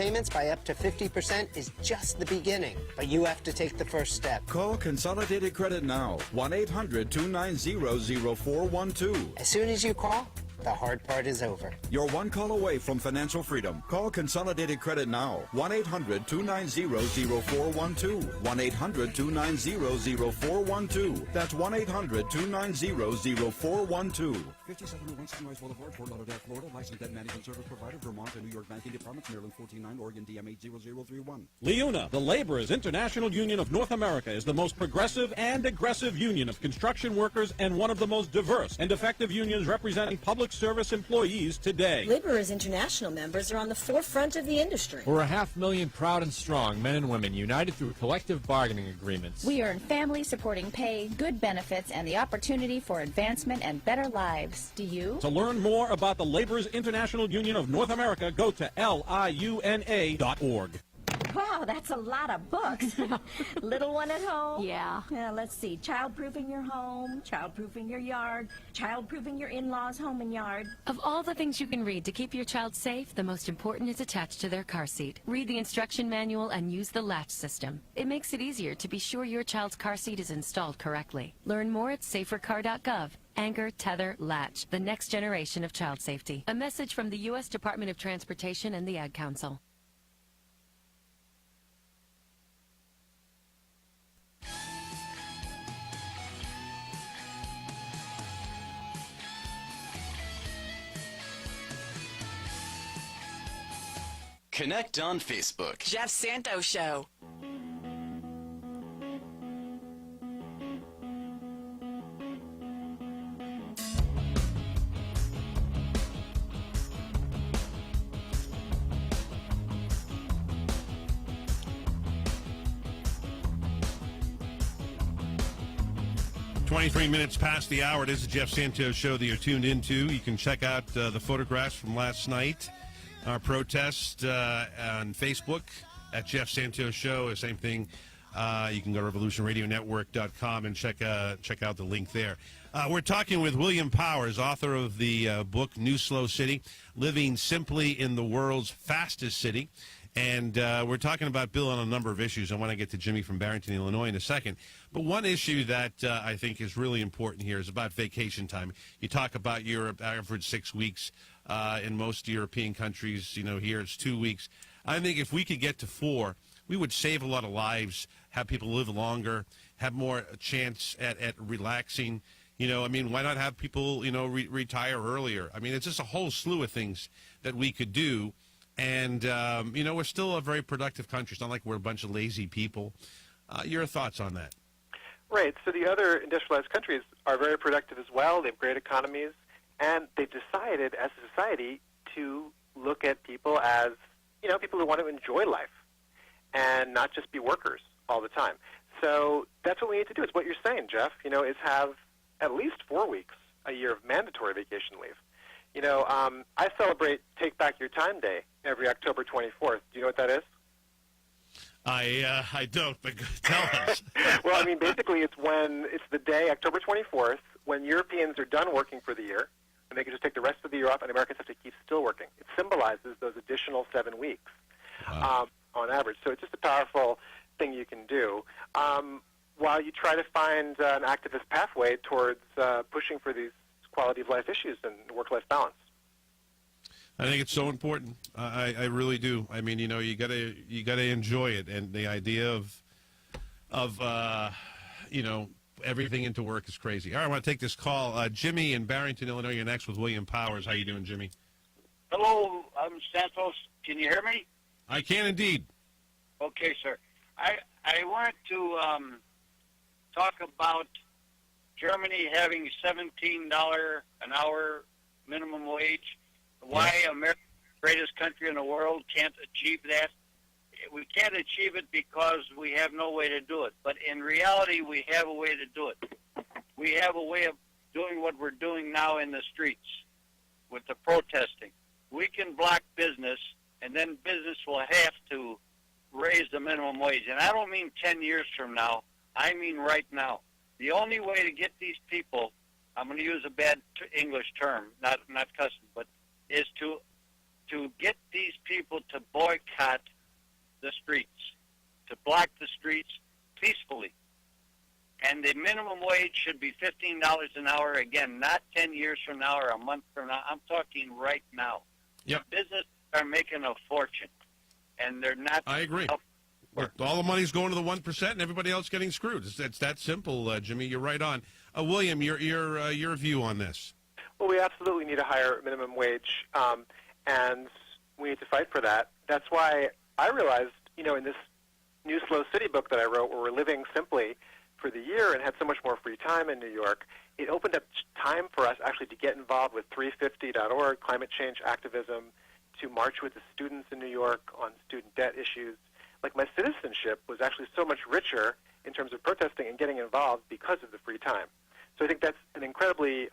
payments by up to 50% is just the beginning, but you have to take the first step. Call Consolidated Credit now, 1-800-290-0412. As soon as you call, the hard part is over. You're one call away from financial freedom. Call Consolidated Credit now, 1-800-290-0412. 1-800-290-0412. That's 1-800-290-0412. 5701 Sunrise Boulevard, Fort Lauderdale, Florida. Licensed debt management service provider, Vermont and New York banking departments, Maryland 149, Oregon DM 80031. LIUNA, the Laborers International Union of North America, is the most progressive and aggressive union of construction workers and one of the most diverse and effective unions representing public service employees today. Laborers International members are on the forefront of the industry. We're 500,000 proud and strong men and women united through collective bargaining agreements. We earn family-supporting pay, good benefits, and the opportunity for advancement and better lives. Do you? To learn more about the Laborers International Union of North America, go to liuna.org. Wow, that's a lot of books. Little one at home? Yeah. Let's see. Child-proofing your home, child-proofing your yard, child-proofing your in-laws' home and yard. Of all the things you can read to keep your child safe, the most important is attached to their car seat. Read the instruction manual and use the latch system. It makes it easier to be sure your child's car seat is installed correctly. Learn more at safercar.gov. Anchor, tether, latch, the next generation of child safety. A message from the U.S. Department of Transportation and the Ad Council. Connect on Facebook. Jeff Santos Show. Minutes past the hour. It is the Jeff Santos Show that you're tuned into. You can check out the photographs from last night, our protest on Facebook at Jeff Santos Show. The same thing. You can go to revolutionradionetwork.com and check out the link there. We're talking with William Powers, author of the book New Slow City, Living Simply in the World's Fastest City. And we're talking about Bill on a number of issues. I want to get to Jimmy from Barrington, Illinois in a second. But one issue that I think is really important here is about vacation time. You talk about Europe, average 6 weeks in most European countries. You know, here it's 2 weeks. I think if we could get to 4, we would save a lot of lives, have people live longer, have more chance at relaxing. You know, I mean, why not have people, you know, retire earlier? I mean, it's just a whole slew of things that we could do. And, you know, we're still a very productive country. It's not like we're a bunch of lazy people. Your thoughts on that? Right. So the other industrialized countries are very productive as well. They have great economies. And they've decided as a society to look at people as, you know, people who want to enjoy life and not just be workers all the time. So that's what we need to do. It's what you're saying, Jeff, you know, is have at least 4 weeks a year of mandatory vacation leave. You know, I celebrate Take Back Your Time Day every October 24th. Do you know what that is? I don't, but tell us. Well, I mean, basically it's the day, October 24th, when Europeans are done working for the year, and they can just take the rest of the year off, and Americans have to keep still working. It symbolizes those additional 7 weeks on average. So it's just a powerful thing you can do while you try to find an activist pathway towards pushing for these quality of life issues and work-life balance. I think it's so important. I really do. I mean, you know, you gotta enjoy it, and the idea of you know, everything into work is crazy. All right, I want to take this call. Jimmy in Barrington, Illinois. You're next with William Powers. How you doing, Jimmy? Hello, I'm Santos. Can you hear me? I can indeed. Okay, sir. I want to talk about Germany having $17 an hour minimum wage. Why America, the greatest country in the world, can't achieve that. We can't achieve it because we have no way to do it. But in reality, we have a way to do it. We have a way of doing what we're doing now in the streets with the protesting. We can block business, and then business will have to raise the minimum wage. And I don't mean 10 years from now. I mean right now. The only way to get these people, I'm going to use a bad English term, not cussing, but is to to get these people to boycott the streets, to block the streets peacefully. And the minimum wage should be $15 an hour, again, not 10 years from now or a month from now. I'm talking right now. Yep. Businesses are making a fortune, and they're not... I agree. All the money's going to the 1% and everybody else getting screwed. It's that simple, Jimmy. You're right on. William, your view on this? Well, we absolutely need a higher minimum wage, and we need to fight for that. That's why I realized, in this new Slow City book that I wrote, where we're living simply for the year and had so much more free time in New York, it opened up time for us actually to get involved with 350.org, climate change activism, to march with the students in New York on student debt issues. Like, my citizenship was actually so much richer in terms of protesting and getting involved because of the free time. So I think that's an incredibly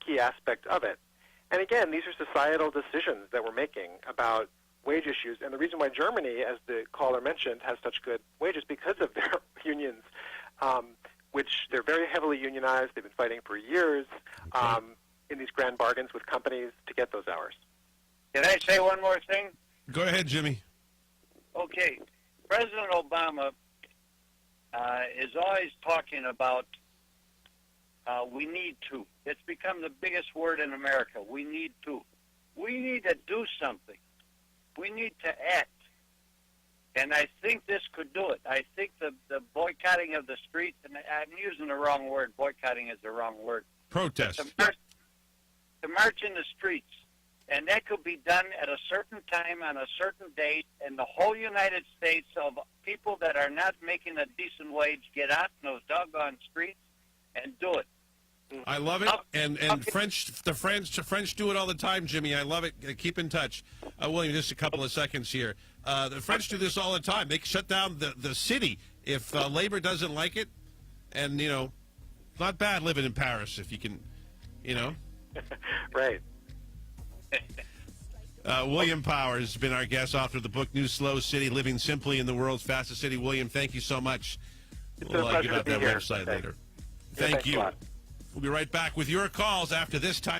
key aspect of it. And again, these are societal decisions that we're making about wage issues. And the reason why Germany, as the caller mentioned, has such good wages because of their unions, which they're very heavily unionized. They've been fighting for years in these grand bargains with companies to get those hours. Can I say one more thing? Go ahead, Jimmy. Okay. President Obama is always talking about we need to. It's become the biggest word in America. We need to. We need to do something. We need to act. And I think this could do it. I think the boycotting of the streets, and I'm using the wrong word. Boycotting is the wrong word. Protest. To march in the streets. And that could be done at a certain time on a certain date, and the whole United States of people that are not making a decent wage get out in those doggone streets and do it. I love it, and the French do it all the time, Jimmy. I love it. Keep in touch, William. Just a couple of seconds here. The French do this all the time. They shut down the city if labor doesn't like it, and not bad living in Paris if you can, Right. William Powers has been our guest, author of the book New Slow City: Living Simply in the World's Fastest City. William, thank you so much. We'll give out that website later. Thank you. We'll be right back with your calls after this time.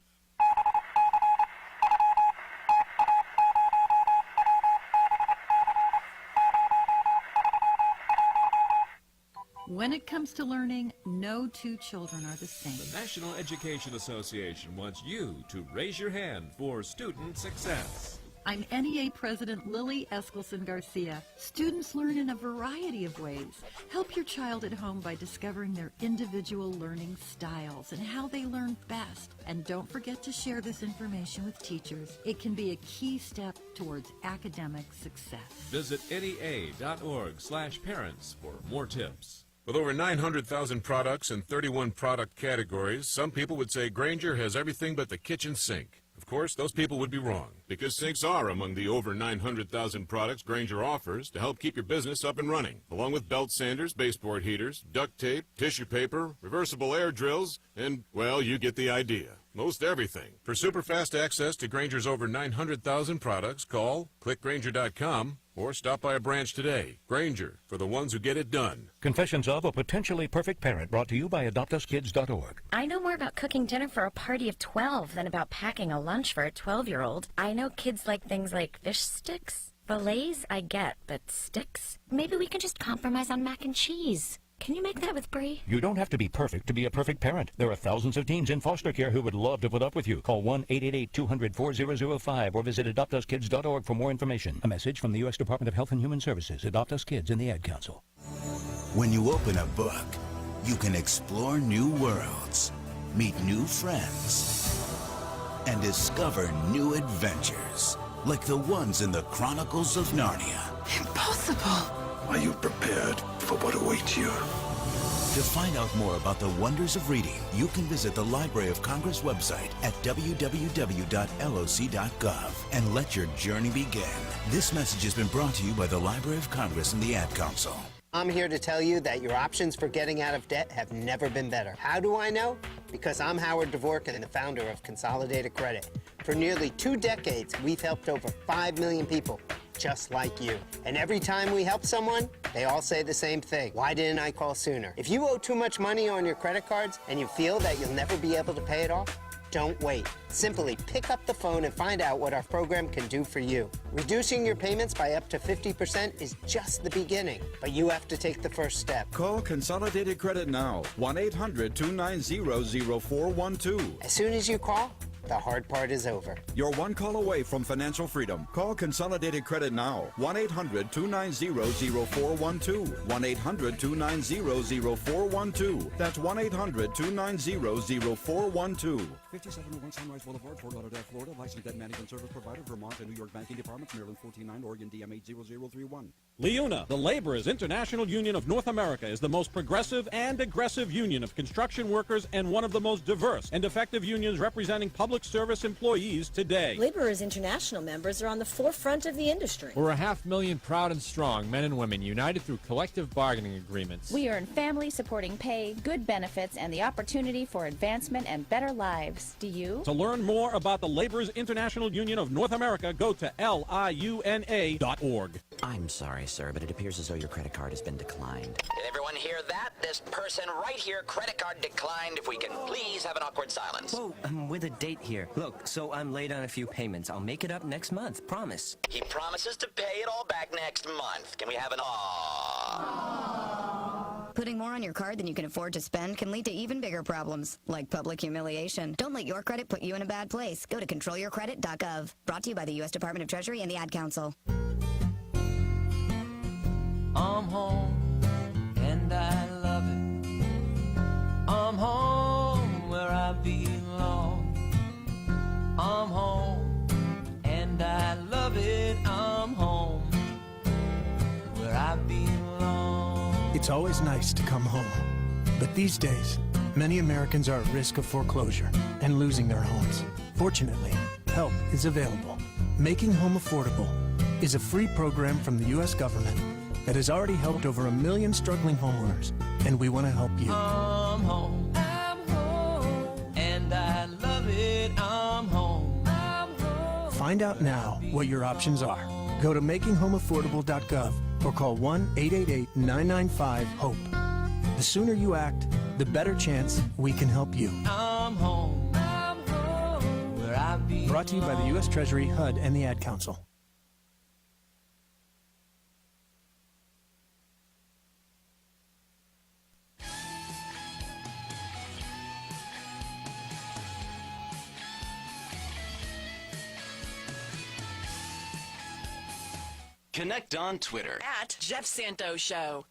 When it comes to learning, no two children are the same. The National Education Association wants you to raise your hand for student success. I'm NEA President Lily Eskelson Garcia. Students learn in a variety of ways. Help your child at home by discovering their individual learning styles and how they learn best. And don't forget to share this information with teachers. It can be a key step towards academic success. Visit NEA.org/parents for more tips. With over 900,000 products in 31 product categories, some people would say Grainger has everything but the kitchen sink. Of course, those people would be wrong, because sinks are among the over 900,000 products Grainger offers to help keep your business up and running, along with belt sanders, baseboard heaters, duct tape, tissue paper, reversible air drills, and, well, you get the idea. Most everything. For super fast access to Grainger's over 900,000 products, call clickgrainger.com or stop by a branch today. Grainger, for the ones who get it done. Confessions of a Potentially Perfect Parent, brought to you by AdoptUsKids.org. I know more about cooking dinner for a party of 12 than about packing a lunch for a 12-year-old. I know kids like things like fish sticks. Fillets, I get, but sticks? Maybe we can just compromise on mac and cheese. Can you make that with Brie? You don't have to be perfect to be a perfect parent. There are thousands of teens in foster care who would love to put up with you. Call 1-888-200-4005 or visit AdoptUsKids.org for more information. A message from the U.S. Department of Health and Human Services, Adopt Us Kids, and the Ad Council. When you open a book, you can explore new worlds, meet new friends, and discover new adventures, like the ones in the Chronicles of Narnia. Impossible! Are you prepared for what awaits you? To find out more about the wonders of reading, you can visit the Library of Congress website at www.loc.gov and let your journey begin. This message has been brought to you by the Library of Congress and the Ad Council. I'm here to tell you that your options for getting out of debt have never been better. How do I know? Because I'm Howard Dvorkin, the founder of Consolidated Credit. For nearly 2 decades, we've helped over 5 million people just like you. And every time we help someone, they all say the same thing. Why didn't I call sooner? If you owe too much money on your credit cards and you feel that you'll never be able to pay it off, Don't wait. Simply pick up the phone and find out what our program can do for you. Reducing your payments by up to 50% is just the beginning, but you have to take the first step. Call Consolidated Credit now. 1-800-290-0412. As soon as you call, the hard part is over. You're one call away from financial freedom. Call Consolidated Credit now. 1-800-290-0412. 1-800-290-0412. That's 1-800-290-0412. 5701 Sunrise Boulevard, Fort Lauderdale, Florida. Licensed debt management service provider, Vermont and New York banking departments, Maryland 149, Oregon DM80031. LIUNA, the Laborers International Union of North America, is the most progressive and aggressive union of construction workers and one of the most diverse and effective unions representing public service employees today. Laborers International members are on the forefront of the industry. We're 500,000 proud and strong men and women united through collective bargaining agreements. We earn family-supporting pay, good benefits, and the opportunity for advancement and better lives. Do you? To learn more about the Laborers International Union of North America, go to liuna.org. I'm sorry, sir, but it appears as though your credit card has been declined. Did everyone hear that? This person right here, credit card declined. If we can please have an awkward silence. Whoa, I'm with a date here. Look, so I'm late on a few payments. I'll make it up next month, promise. He promises to pay it all back next month. Can we have an aww? Putting more on your card than you can afford to spend can lead to even bigger problems, like public humiliation. Don't let your credit put you in a bad place. Go to controlyourcredit.gov. Brought to you by the U.S. Department of Treasury and the Ad Council. I'm home, and I love it. I'm home where I belong. I'm home, and I love it. I'm home where I belong. It's always nice to come home. But these days, many Americans are at risk of foreclosure and losing their homes. Fortunately, help is available. Making Home Affordable is a free program from the U.S. government that has already helped over 1 million struggling homeowners, and we want to help you. I'm home, and I love it. I'm home. Find out now what your options are. Go to makinghomeaffordable.gov or call 1-888-995-HOPE. The sooner you act, the better chance we can help you. I'm home, where I belong. Brought to you by the U.S. Treasury, HUD, and the Ad Council. Connect on Twitter at Jeff Santos Show.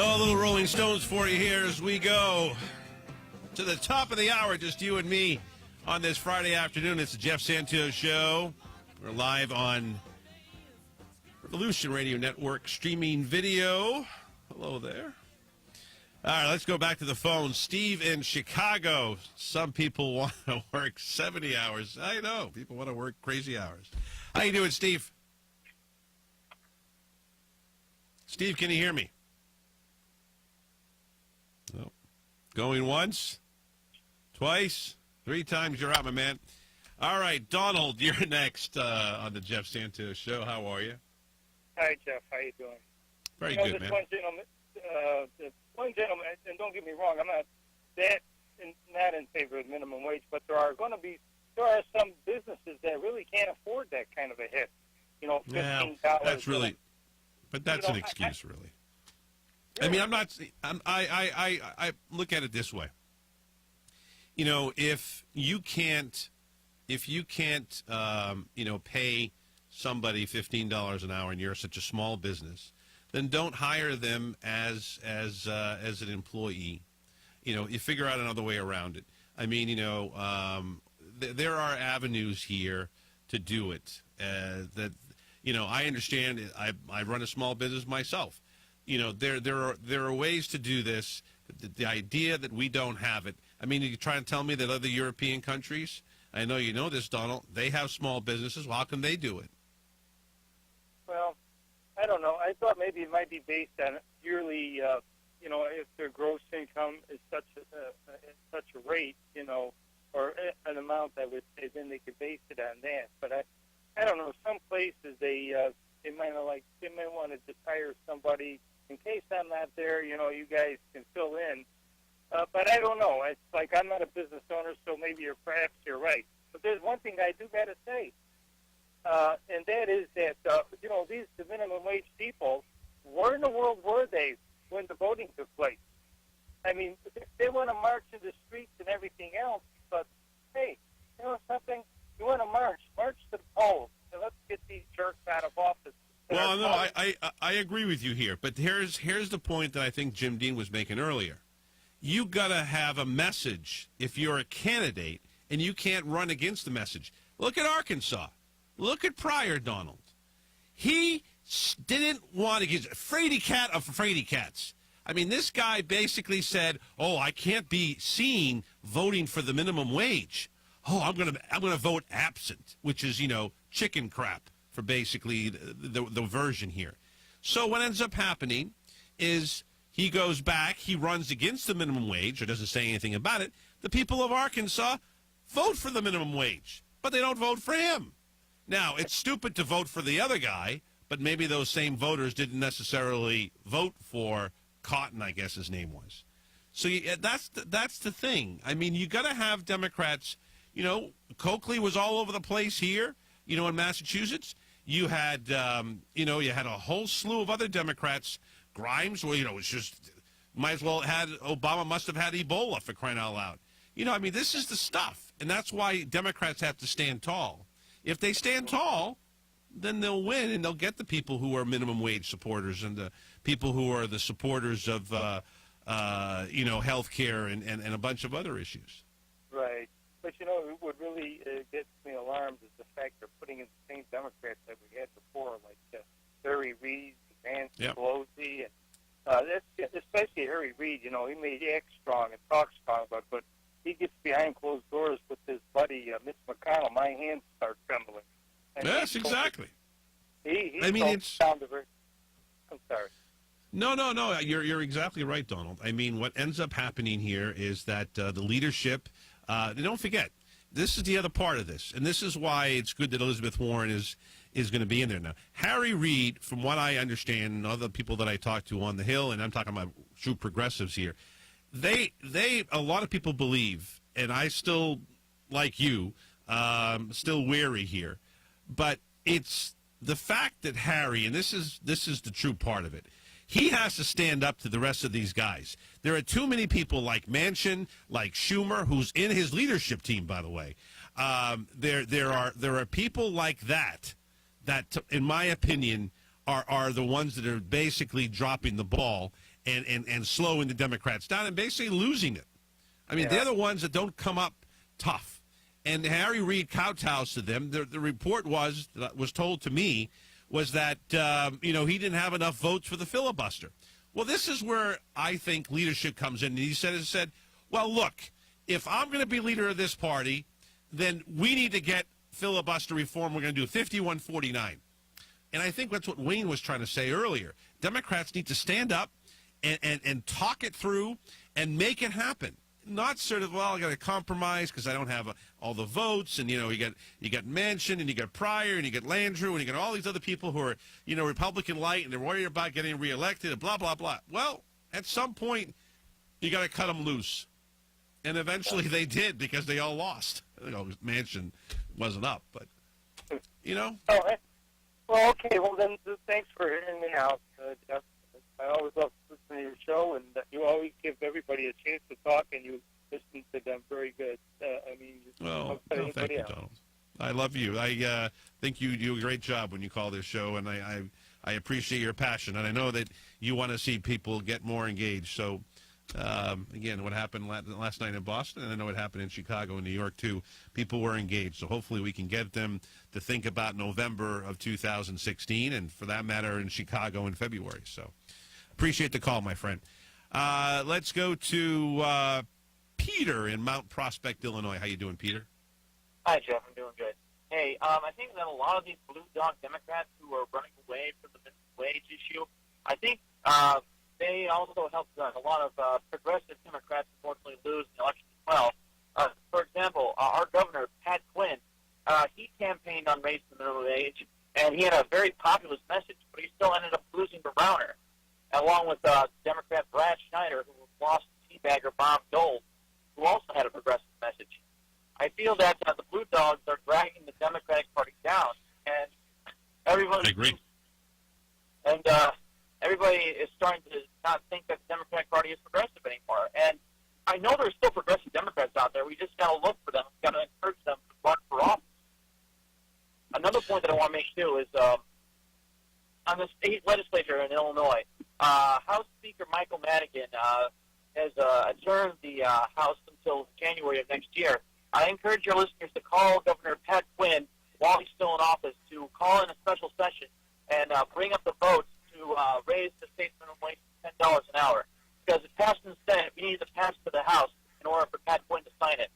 Oh, little Rolling Stones for you here as we go to the top of the hour, just you and me on this Friday afternoon. It's the Jeff Santos Show. We're live on Revolution Radio Network streaming video. Hello there. All right, let's go back to the phone. Steve in Chicago. Some people want to work 70 hours. I know. People want to work crazy hours. How you doing, Steve? Steve, can you hear me? No. Going once, twice, 3 times. You're out, my man. All right, Donald, you're next on the Jeff Santos Show. How are you? Hi, Jeff. How you doing? Very good, man. This one gentleman, and don't get me wrong, I'm not not in favor of minimum wage, but there are some businesses that really can't afford that kind of a hit. You know, $15. That's really, but that's an excuse, really. I mean, I look at it this way. You know, if you can't, pay somebody $15 an hour, and you're such a small business, then don't hire them as an employee. You know, you figure out another way around it. I mean, there are avenues here to do it. I understand. I run a small business myself. You know, there are ways to do this. The idea that we don't have it. I mean, you try and tell me that other European countries, I know you know this, Donald, they have small businesses. Well, how can they do it? I don't know. I thought maybe it might be based on yearly, if their gross income is such a rate, or an amount that would say then they could base it on that. But I don't know. Some places they might want to just hire somebody in case I'm not there. You guys can fill in. But I don't know. It's like I'm not a business owner, so maybe perhaps you're right. But there's one thing I do got to say, and that is that the minimum wage people, where in the world were they when the voting took place? I mean, they want to march in the streets and everything else, but hey, you know something? You want to march to the polls, and let's get these jerks out of office. Well, no, I agree with you here, but here's the point that I think Jim Dean was making earlier. You got to have a message if you're a candidate, and you can't run against the message. Look at Arkansas. Look at Pryor, Donald. He didn't want to get fraidy cat of fraidy cats. I mean, this guy basically said, "Oh, I can't be seen voting for the minimum wage. Oh, I'm gonna vote absent," which is chicken crap for basically the version here. So what ends up happening is he goes back, he runs against the minimum wage, or doesn't say anything about it. The people of Arkansas vote for the minimum wage, but they don't vote for him. Now, it's stupid to vote for the other guy, but maybe those same voters didn't necessarily vote for Cotton, I guess his name was. So that's the thing. I mean, you got to have Democrats. Coakley was all over the place here, in Massachusetts. You had, you had a whole slew of other Democrats. Grimes, it's just, might as well Obama must have had Ebola, for crying out loud. This is the stuff. And that's why Democrats have to stand tall. If they stand tall, then they'll win, and they'll get the people who are minimum wage supporters and the people who are the supporters of, health care and a bunch of other issues. Right. But, what really gets me alarmed is the fact they're putting in the same Democrats that we had before, like Harry Reid, Nancy Pelosi, and especially Harry Reid. He may act strong and talk strong, but he gets behind closed doors with his buddy, Mitch McConnell, my hands start trembling. And yes, exactly. It's down to very... I'm sorry. No. You're exactly right, Donald. I mean, what ends up happening here is that the leadership, don't forget, this is the other part of this, and this is why it's good that Elizabeth Warren is going to be in there now. Harry Reid, from what I understand, and other people that I talk to on the Hill, and I'm talking about true progressives here, a lot of people believe, and I still, like you, still wary here, but it's the fact that Harry, and this is the true part of it, he has to stand up to the rest of these guys. There are too many people like Manchin, like Schumer, who's in his leadership team, by the way. There are people like that, in my opinion, are the ones that are basically dropping the ball and slowing the Democrats down and basically losing it. I mean, they're the ones that don't come up tough. And Harry Reid kowtows to them. The report was told to me was that, he didn't have enough votes for the filibuster. Well, this is where I think leadership comes in. And he said, well, look, if I'm going to be leader of this party, then we need to get filibuster reform. We're going to do 51-49. And I think that's what Wayne was trying to say earlier. Democrats need to stand up and talk it through and make it happen. Not sort of, well, I got to compromise because I don't have all the votes, and you got Manchin, and you got Pryor, and you got Landrieu, and you got all these other people who are Republican light, and they're worried about getting reelected, and blah blah blah. Well, at some point, you got to cut them loose, and eventually they did because they all lost. Manchin wasn't up, but Oh, well, okay. Well, then thanks for hearing me out, Jeff. I always love listening to your show, and you always give everybody a chance to talk, and you listen to them very good. Thank you, Donald. I love you. I think you do a great job when you call this show, and I appreciate your passion, and I know that you want to see people get more engaged. So, again, what happened last night in Boston, and I know what happened in Chicago and New York, too. People were engaged, so hopefully we can get them to think about November of 2016, and for that matter, in Chicago in February. So, appreciate the call, my friend. Let's go to Peter in Mount Prospect, Illinois. How you doing, Peter? Hi, Jeff. I'm doing good. Hey, I think that a lot of these blue dog Democrats who are running away from the minimum wage issue. I think they also helped a lot of progressive Democrats unfortunately lose in the election as well. For example, our governor, Pat Quinn, he campaigned on raising the minimum wage, and he had a very populist message, but he still ended up losing to Rauner, along with Democrat Brad Schneider, who lost to teabagger Bob Dole, who also had a progressive message. I feel that the Blue Dogs are dragging the Democratic Party down, and everyone. I agree. And everybody is starting to not think that the Democratic Party is progressive anymore. And I know there's still progressive Democrats out there. We just got to look for them. We've got to encourage them to run for office. Another point that I want to make, too, is on the state legislature in Illinois, House Speaker Michael Madigan has adjourned the House until January of next year. I encourage your listeners to call Governor Pat Quinn while he's still in office to call in a special session and bring up the votes to raise the state minimum wage to $10 an hour. Because it passed in the Senate, we need to pass to the House in order for Pat Quinn to sign it.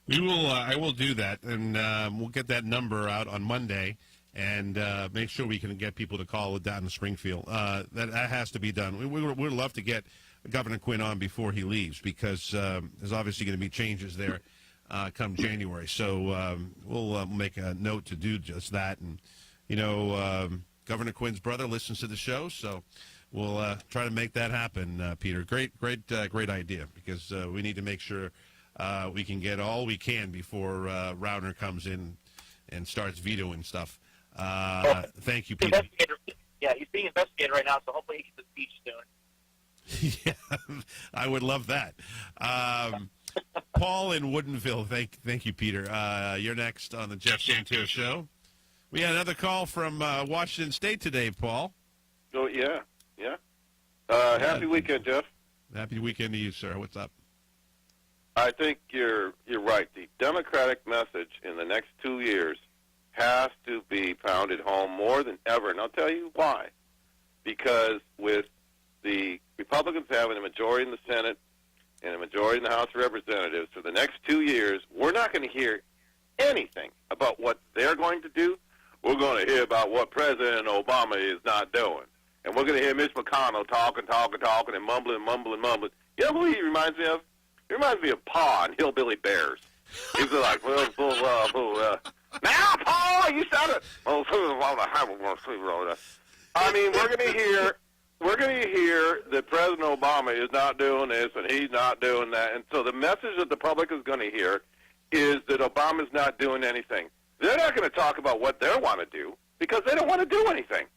We will. I will do that, and we'll get that number out on Monday, and make sure we can get people to call it down in Springfield. That has to be done. We'd love to get Governor Quinn on before he leaves, because there's obviously going to be changes there come January. So we'll make a note to do just that. And Governor Quinn's brother listens to the show, so we'll try to make that happen. Peter, great idea, because we need to make sure we can get all we can before Rauner comes in and starts vetoing stuff. Thank you, Peter. Yeah, he's being investigated right now, so hopefully he gets his speech soon. Yeah, I would love that. Paul in Woodinville, thank you, Peter. You're next on the Jeff Santos Show. We had another call from Washington State today, Paul. Oh, yeah. Happy weekend, Jeff. Happy weekend to you, sir. What's up? I think you're right. The Democratic message in the next 2 years has to be pounded home more than ever, and I'll tell you why. Because with the Republicans having a majority in the Senate and a majority in the House of Representatives for the next 2 years, we're not going to hear anything about what they're going to do. We're going to hear about what President Obama is not doing. And we're going to hear Mitch McConnell talking, and mumbling. You know who he reminds me of? He reminds me of Pa and Hillbilly Bears. He's like, now, Pa, you said it. I mean, we're going to hear that President Obama is not doing this and he's not doing that. And so the message that the public is going to hear is that Obama's not doing anything. They're not going to talk about what they want to do because they don't want to do anything.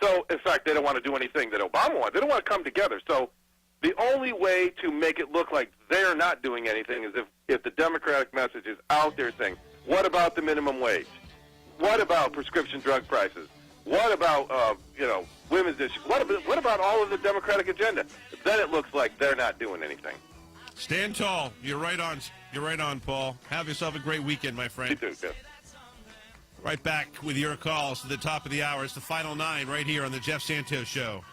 So, in fact, they don't want to do anything that Obama wants. They don't want to come together. So the only way to make it look like they're not doing anything is if the Democratic message is out there saying, what about the minimum wage? What about prescription drug prices? What about, women's issues? What about all of the Democratic agenda? Then it looks like they're not doing anything. Stand tall. You're right on, Paul. Have yourself a great weekend, my friend. You too, Jeff. Right back with your calls to the top of the hour. It's the final 9 right here on the Jeff Santos Show.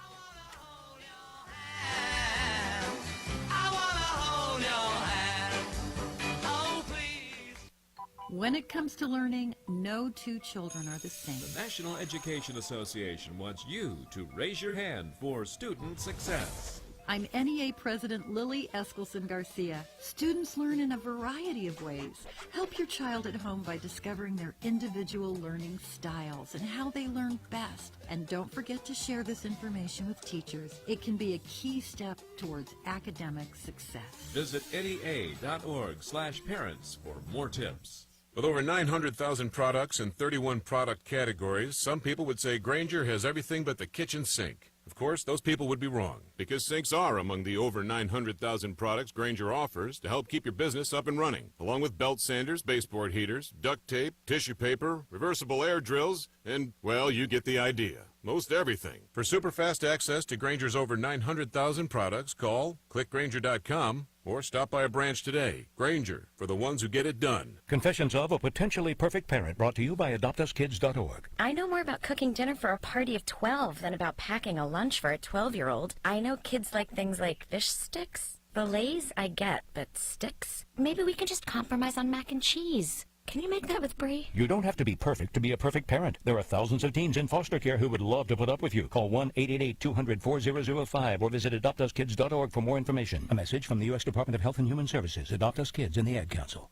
When it comes to learning, no two children are the same. The National Education Association wants you to raise your hand for student success. I'm NEA President Lily Eskelson Garcia. Students learn in a variety of ways. Help your child at home by discovering their individual learning styles and how they learn best. And don't forget to share this information with teachers. It can be a key step towards academic success. Visit NEA.org/parents for more tips. With over 900,000 products in 31 product categories, some people would say Grainger has everything but the kitchen sink. Of course, those people would be wrong, because sinks are among the over 900,000 products Grainger offers to help keep your business up and running, along with belt sanders, baseboard heaters, duct tape, tissue paper, reversible air drills, and, well, you get the idea. Most everything. For super fast access to Grainger's over 900,000 products, call, click Grainger.com, or stop by a branch today. Grainger, for the ones who get it done. Confessions of a Potentially Perfect Parent, brought to you by AdoptUsKids.org. I know more about cooking dinner for a party of 12 than about packing a lunch for a 12-year-old. I know kids like things like fish sticks. Fillets, I get, but sticks? Maybe we can just compromise on mac and cheese. Can you make that with Brie? You don't have to be perfect to be a perfect parent. There are thousands of teens in foster care who would love to put up with you. Call 1-888-200-4005 or visit adoptuskids.org for more information. A message from the U.S. Department of Health and Human Services, Adopt Us Kids, and the Ad Council.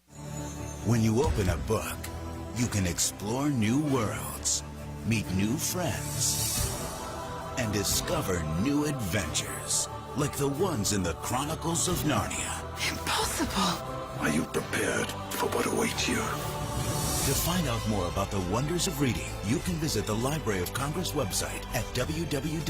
When you open a book, you can explore new worlds, meet new friends, and discover new adventures, like the ones in the Chronicles of Narnia. Impossible! Are you prepared for what awaits you? To find out more about the wonders of reading, you can visit the Library of Congress website at www.loc.gov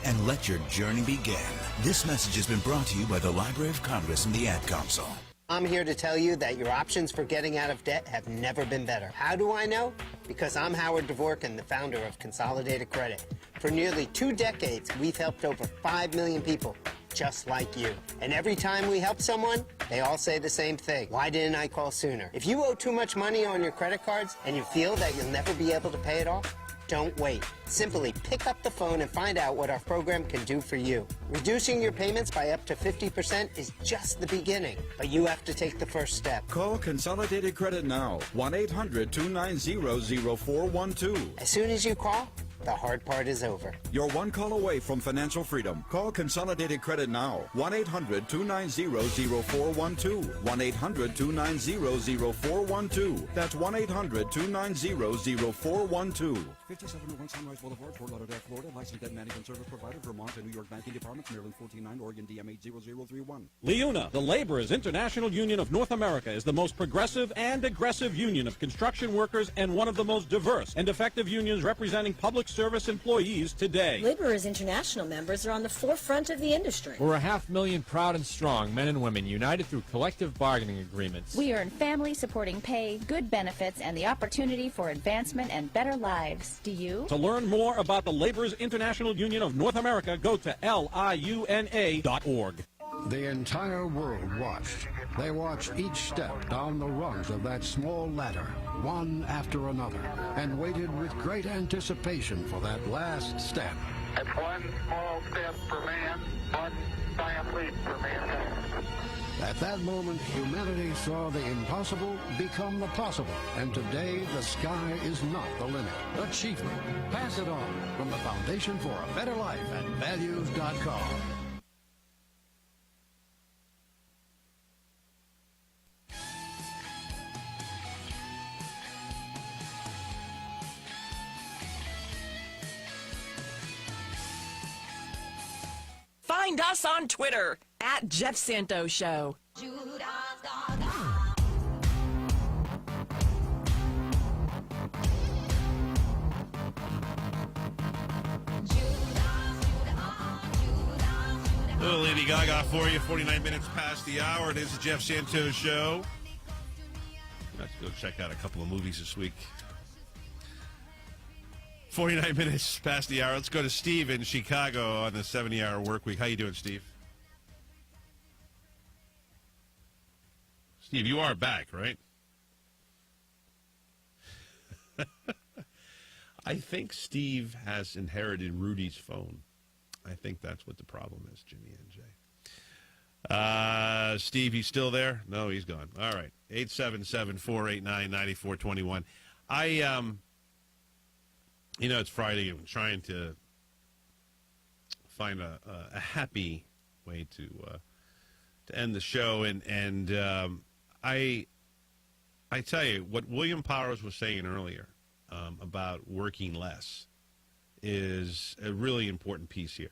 and let your journey begin. This message has been brought to you by the Library of Congress and the Ad Council. I'm here to tell you that your options for getting out of debt have never been better. How do I know? Because I'm Howard Dvorkin, the founder of Consolidated Credit. For nearly 2 decades, we've helped over 5 million people just like you. And every time we help someone, they all say the same thing. Why didn't I call sooner? If you owe too much money on your credit cards and you feel that you'll never be able to pay it off, don't wait. Simply pick up the phone and find out what our program can do for you. Reducing your payments by up to 50% is just the beginning, but you have to take the first step. Call Consolidated Credit now. 1-800-290-0412. As soon as you call, the hard part is over. You're one call away from financial freedom. Call Consolidated Credit now. 1-800-290-0412. 1-800-290-0412. That's 1-800-290-0412. 5701 Sunrise Boulevard, Fort Lauderdale, Florida. Licensed debt management service provider, Vermont and New York banking departments, Maryland 149, Oregon DM 80031. LIUNA, the Laborers International Union of North America, is the most progressive and aggressive union of construction workers and one of the most diverse and effective unions representing public service employees today. Laborers International members are on the forefront of the industry. We're 500,000 proud and strong men and women united through collective bargaining agreements. We earn family-supporting pay, good benefits, and the opportunity for advancement and better lives. Do you? To learn more about the Laborers International Union of North America, go to liuna.org. The entire world watched. They watched each step down the rungs of that small ladder, one after another, and waited with great anticipation for that last step. It's one small step for man, one giant leap for mankind. At that moment, humanity saw the impossible become the possible, and today the sky is not the limit. Achievement. Pass it on from the Foundation for a Better Life at values.com. Find us on Twitter at Jeff Santos Show. Little Lady Gaga for you, 49 minutes past the hour. It is the Jeff Santos Show. Let's go check out a couple of movies this week. 49 minutes past the hour. Let's go to Steve in Chicago on the 70-hour work week. How you doing, Steve? Steve, you are back, right? I think Steve has inherited Rudy's phone. I think that's what the problem is, Jimmy and Jay. Steve, he's still there? No, he's gone. All right. 877-489-9421. It's Friday. I'm trying to find a happy way to end the show. And I tell you, what William Powers was saying earlier about working less is a really important piece here.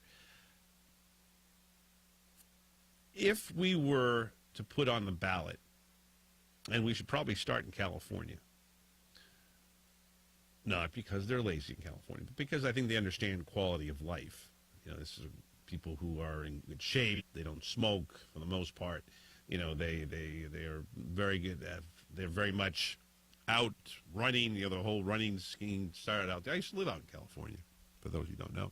If we were to put on the ballot, and we should probably start in California, not because they're lazy in California, but because I think they understand quality of life. This is people who are in good shape. They don't smoke for the most part. They are very good. They're very much out running. The whole running scheme started out there. I used to live out in California, for those who don't know.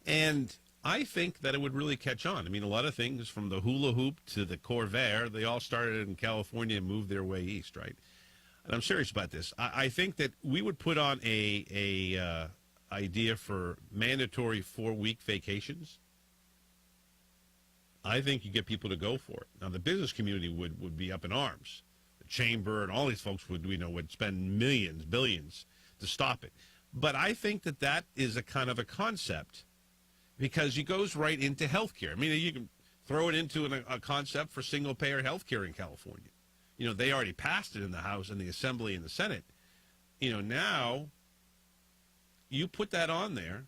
And I think that it would really catch on. I mean, a lot of things from the hula hoop to the Corvair, they all started in California and moved their way east, right? And I'm serious about this. I think that we would put on a idea for mandatory 4-week vacations. I think you get people to go for it. Now, the business community would be up in arms. The chamber and all these folks would spend millions, billions to stop it. But I think that is a kind of a concept because it goes right into health care. I mean, you can throw it into a concept for single-payer health care in California. They already passed it in the House and the Assembly and the Senate. Now you put that on there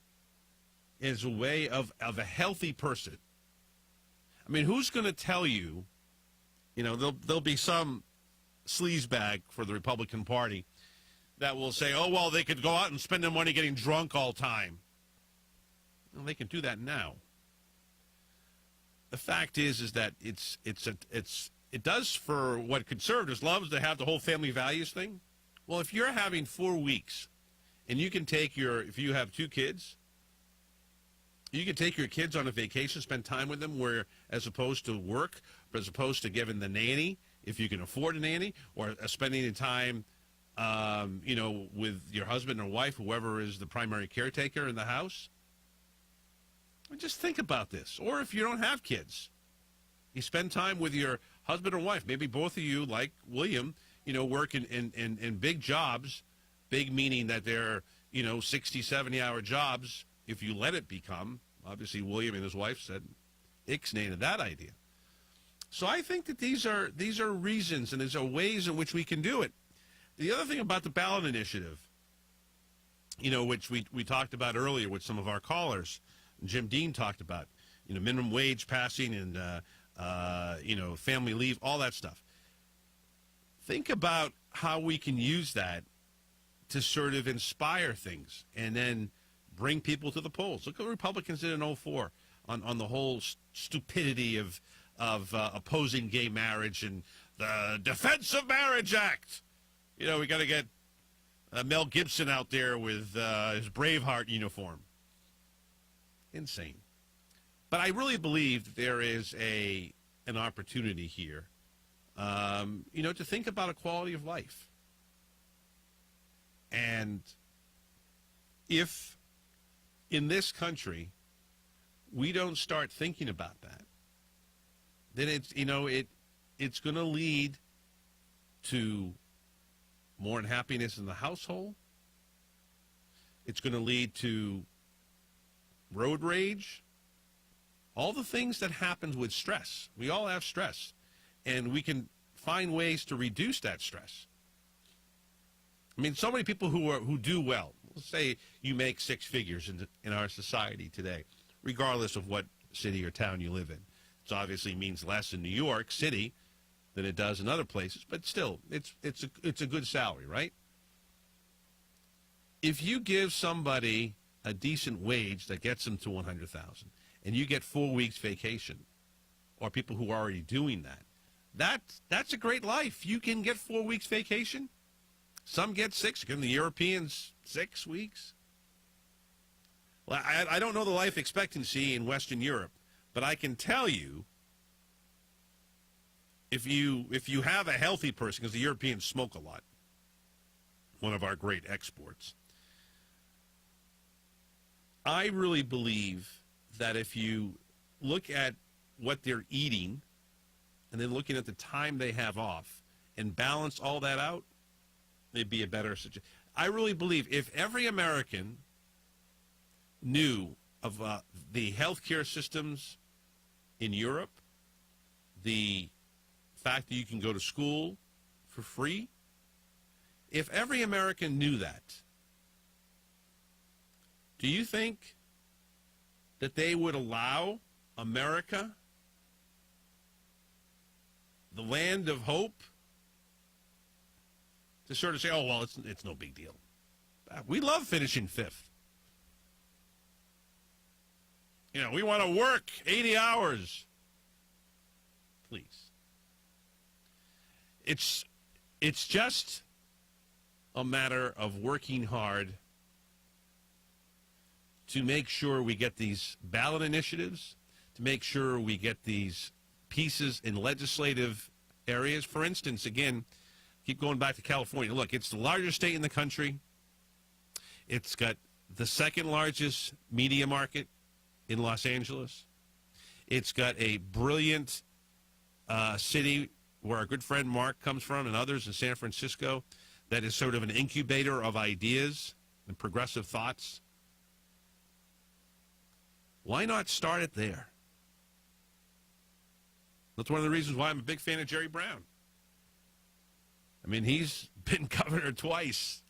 as a way of a healthy person. I mean, who's going to tell you, there'll be some sleazebag for the Republican Party that will say, oh, well, they could go out and spend their money getting drunk all the time. Well, they can do that now. The fact is that it does for what conservatives loves to have the whole family values thing. Well, if you're having 4 weeks and you can take if you have 2 kids, you can take your kids on a vacation, spend time with them as opposed to work, as opposed to giving the nanny, if you can afford a nanny, or spending the time, with your husband or wife, whoever is the primary caretaker in the house. Just think about this. Or if you don't have kids, you spend time with your husband or wife. Maybe both of you, like William, work in big jobs, big meaning that they're, 60, 70-hour jobs, if you let it become. Obviously, William and his wife said ixnay to that idea. So I think that these are reasons and these are ways in which we can do it. The other thing about the ballot initiative, which we talked about earlier with some of our callers, Jim Dean talked about, minimum wage passing and, family leave, all that stuff. Think about how we can use that to sort of inspire things and then bring people to the polls. Look what Republicans did in 2004 on the whole stupidity of opposing gay marriage and the Defense of Marriage Act. We got to get Mel Gibson out there with his Braveheart uniform. Insane. But I really believe that there is an opportunity here, to think about a quality of life. And if in this country we don't start thinking about that, then it's going to lead to more unhappiness in the household. It's going to lead to road rage, all the things that happen with stress. We all have stress, and we can find ways to reduce that stress. I mean, so many people who do well, let's say you make 6 figures in our society today, regardless of what city or town you live in. It obviously means less in New York City than it does in other places, but still, it's a good salary, right? If you give somebody a decent wage that gets them to $100,000, and you get 4 weeks vacation, or people who are already doing that's a great life. You can get 4 weeks vacation. Some get 6. Again, the Europeans, 6 weeks. Well, I don't know the life expectancy in Western Europe, but I can tell you, if you have a healthy person, because the Europeans smoke a lot, one of our great exports, I really believe that if you look at what they're eating and then looking at the time they have off and balance all that out, they'd be a better situation. I really believe if every American knew of the healthcare systems in Europe, the fact that you can go to school for free, if every American knew that, do you think that they would allow America, the land of hope, to sort of say, oh, well, it's no big deal? We love finishing 5th. We want to work 80 hours. Please. It's just a matter of working hard to make sure we get these ballot initiatives, to make sure we get these pieces in legislative areas. For instance, again, keep going back to California. Look, it's the largest state in the country. It's got the second largest media market in Los Angeles. It's got a brilliant city where our good friend Mark comes from and others in San Francisco that is sort of an incubator of ideas and progressive thoughts. Why not start it there? That's one of the reasons why I'm a big fan of Jerry Brown. I mean, he's been governor twice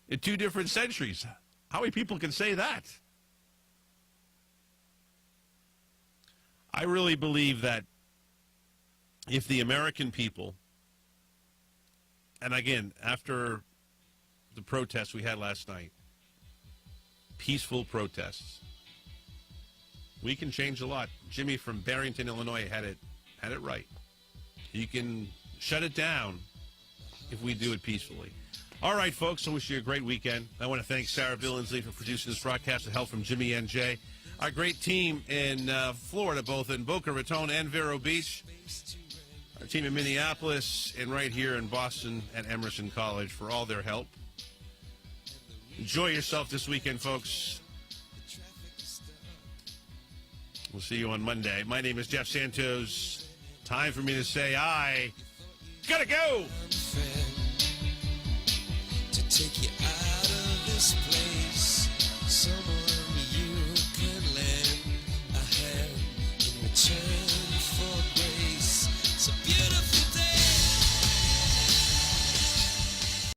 in 2 different centuries. How many people can say that? I really believe that if the American people, and again, after the protests we had last night, peaceful protests, we can change a lot. Jimmy from Barrington, Illinois had it right. You can shut it down if we do it peacefully. All right, folks, I wish you a great weekend. I want to thank Sarah Billingsley for producing this broadcast with help from Jimmy and Jay. Our great team in Florida, both in Boca Raton and Vero Beach. Our team in Minneapolis and right here in Boston at Emerson College for all their help. Enjoy yourself this weekend, folks. We'll see you on Monday. My name is Jeff Santos. Time for me to say I gotta go. To take you out.